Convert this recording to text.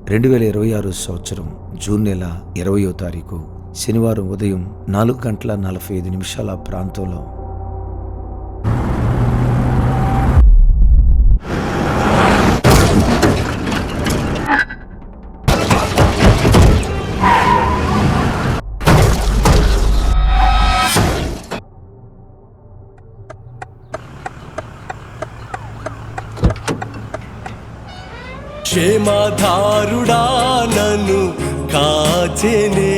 2026 సంవత్సరం జూన్ నెల 20వ తారీఖు శనివారం ఉదయం 4:45 ప్రాంతంలో క్షేమధారుడా నన్ను కాచెనే,